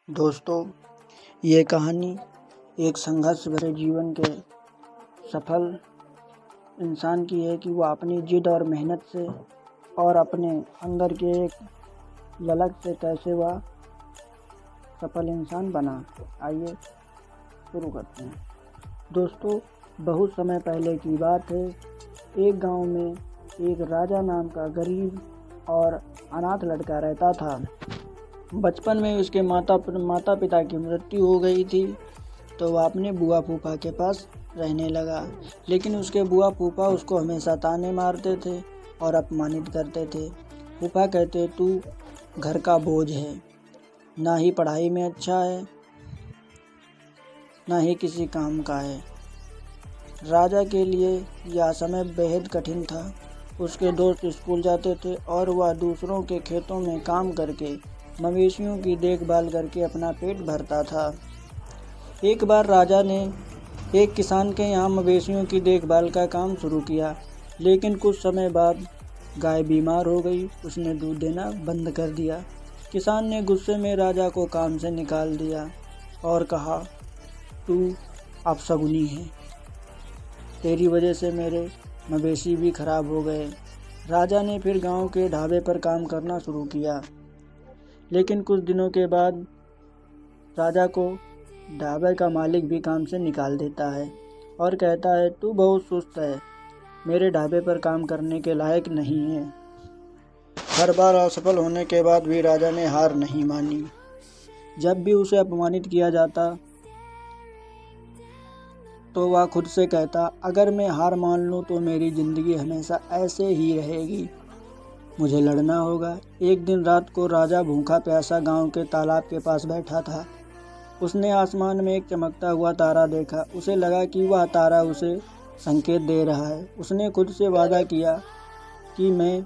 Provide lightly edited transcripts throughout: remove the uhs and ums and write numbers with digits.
दोस्तों, ये कहानी एक संघर्ष भरे जीवन के सफल इंसान की है कि वह अपनी जिद और मेहनत से और अपने अंदर के एक ललक से कैसे वह सफल इंसान बना। आइए शुरू करते हैं। दोस्तों, बहुत समय पहले की बात है। एक गांव में एक राजा नाम का गरीब और अनाथ लड़का रहता था। बचपन में उसके माता पिता की मृत्यु हो गई थी, तो वह अपने बुआ फूफा के पास रहने लगा। लेकिन उसके बुआ फूफा उसको हमेशा ताने मारते थे और अपमानित करते थे। फूफा कहते, तू घर का बोझ है, ना ही पढ़ाई में अच्छा है, ना ही किसी काम का है। राजा के लिए यह समय बेहद कठिन था। उसके दोस्त स्कूल जाते थे और वह दूसरों के खेतों में काम करके मवेशियों की देखभाल करके अपना पेट भरता था। एक बार राजा ने एक किसान के यहाँ मवेशियों की देखभाल का काम शुरू किया, लेकिन कुछ समय बाद गाय बीमार हो गई। उसने दूध देना बंद कर दिया। किसान ने गुस्से में राजा को काम से निकाल दिया और कहा, तू अपशगुनी है, तेरी वजह से मेरे मवेशी भी खराब हो गए। राजा ने फिर गांव के ढाबे पर काम करना शुरू किया, लेकिन कुछ दिनों के बाद राजा को ढाबे का मालिक भी काम से निकाल देता है और कहता है, तू बहुत सुस्त है, मेरे ढाबे पर काम करने के लायक नहीं है। हर बार असफल होने के बाद भी राजा ने हार नहीं मानी। जब भी उसे अपमानित किया जाता तो वह खुद से कहता, अगर मैं हार मान लूँ तो मेरी ज़िंदगी हमेशा ऐसे ही रहेगी, मुझे लड़ना होगा। एक दिन रात को राजा भूखा प्यासा गांव के तालाब के पास बैठा था। उसने आसमान में एक चमकता हुआ तारा देखा। उसे लगा कि वह तारा उसे संकेत दे रहा है। उसने खुद से वादा किया कि मैं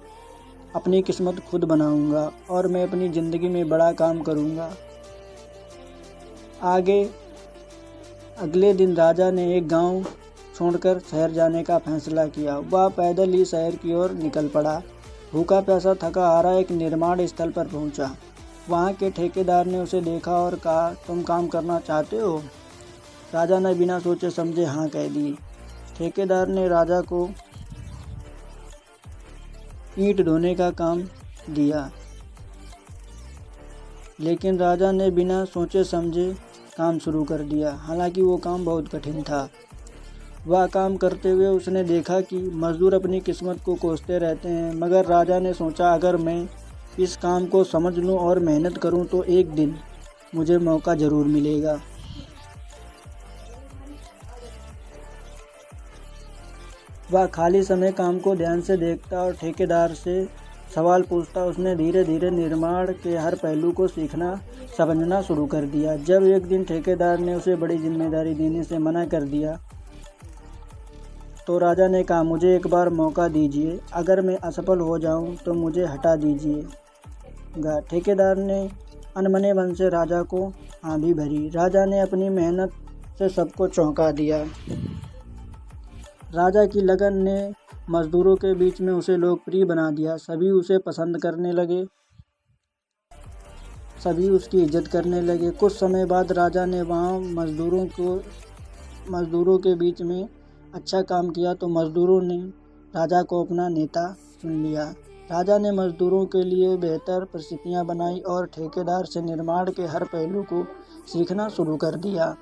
अपनी किस्मत खुद बनाऊंगा और मैं अपनी ज़िंदगी में बड़ा काम करूंगा। अगले दिन राजा ने एक गांव छोड़कर शहर जाने का फैसला किया। वह पैदल ही शहर की ओर निकल पड़ा। भूखा प्यासा थका हारा एक निर्माण स्थल पर पहुंचा। वहां के ठेकेदार ने उसे देखा और कहा, तुम काम करना चाहते हो? राजा ने बिना सोचे समझे हाँ कह दी। ठेकेदार ने राजा को ईंट ढोने का काम दिया, लेकिन राजा ने बिना सोचे समझे काम शुरू कर दिया। हालांकि वो काम बहुत कठिन था। वह काम करते हुए उसने देखा कि मजदूर अपनी किस्मत को कोसते रहते हैं, मगर राजा ने सोचा, अगर मैं इस काम को समझ लूं और मेहनत करूं तो एक दिन मुझे मौका ज़रूर मिलेगा। वह खाली समय काम को ध्यान से देखता और ठेकेदार से सवाल पूछता। उसने धीरे धीरे निर्माण के हर पहलू को सीखना समझना शुरू कर दिया। जब एक दिन ठेकेदार ने उसे बड़ी जिम्मेदारी देने से मना कर दिया तो राजा ने कहा, मुझे एक बार मौका दीजिए, अगर मैं असफल हो जाऊं तो मुझे हटा दीजिएगा। ठेकेदार ने अनमने मन से राजा को हाँ भी भरी। राजा ने अपनी मेहनत से सबको चौंका दिया। राजा की लगन ने मजदूरों के बीच में उसे लोकप्रिय बना दिया। सभी उसे पसंद करने लगे, सभी उसकी इज्जत करने लगे। कुछ समय बाद राजा ने वहाँ मजदूरों के बीच में अच्छा काम किया तो मजदूरों ने राजा को अपना नेता चुन लिया। राजा ने मजदूरों के लिए बेहतर परिस्थितियाँ बनाई और ठेकेदार से निर्माण के हर पहलू को सीखना शुरू कर दिया।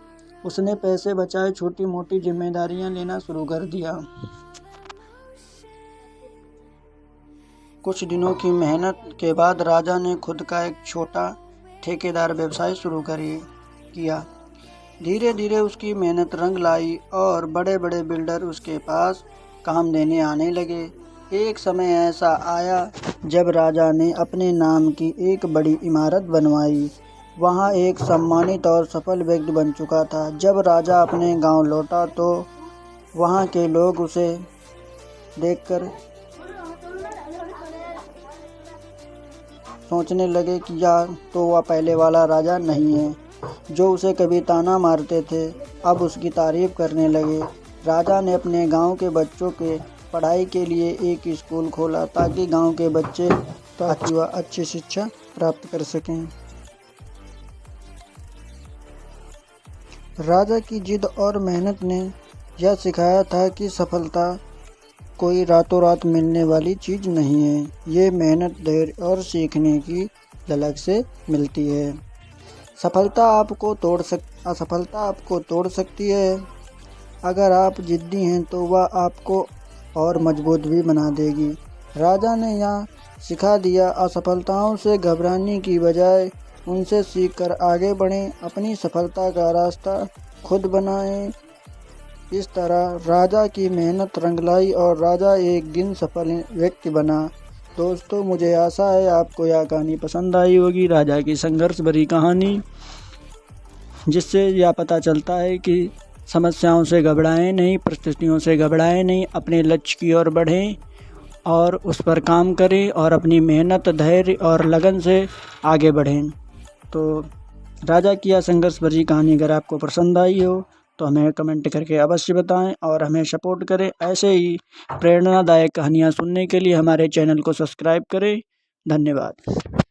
उसने पैसे बचाए, छोटी मोटी जिम्मेदारियां लेना शुरू कर दिया। कुछ दिनों की मेहनत के बाद राजा ने खुद का एक छोटा ठेकेदार व्यवसाय शुरू किया। धीरे धीरे उसकी मेहनत रंग लाई और बड़े बड़े बिल्डर उसके पास काम देने आने लगे। एक समय ऐसा आया जब राजा ने अपने नाम की एक बड़ी इमारत बनवाई। वहाँ एक सम्मानित और सफल व्यक्ति बन चुका था। जब राजा अपने गांव लौटा तो वहाँ के लोग उसे देखकर सोचने लगे कि यह तो वह पहले वाला राजा नहीं है जो उसे कभी ताना मारते थे। अब उसकी तारीफ करने लगे। राजा ने अपने गांव के बच्चों के पढ़ाई के लिए एक स्कूल खोला ताकि गांव के बच्चे वह अच्छी शिक्षा प्राप्त कर सकें। राजा की जिद और मेहनत ने यह सिखाया था कि सफलता कोई रातों रात मिलने वाली चीज़ नहीं है। ये मेहनत, धैर्य और सीखने की ललक से मिलती है। असफलता आपको तोड़ सकती है। अगर आप जिद्दी हैं तो वह आपको और मजबूत भी बना देगी। राजा ने यहाँ सिखा दिया, असफलताओं से घबराने की बजाय उनसे सीखकर आगे बढ़ें, अपनी सफलता का रास्ता खुद बनाएं। इस तरह राजा की मेहनत रंग लाई और राजा एक दिन सफल व्यक्ति बना। दोस्तों, मुझे आशा है आपको यह कहानी पसंद आई होगी। राजा की संघर्ष भरी कहानी, जिससे यह पता चलता है कि समस्याओं से घबराएं नहीं, परिस्थितियों से घबराएं नहीं, अपने लक्ष्य की ओर बढ़ें और उस पर काम करें और अपनी मेहनत, धैर्य और लगन से आगे बढ़ें। तो राजा की यह संघर्ष भरी कहानी अगर आपको पसंद आई हो तो हमें कमेंट करके अवश्य बताएं और हमें सपोर्ट करें। ऐसे ही प्रेरणादायक कहानियाँ सुनने के लिए हमारे चैनल को सब्सक्राइब करें। धन्यवाद।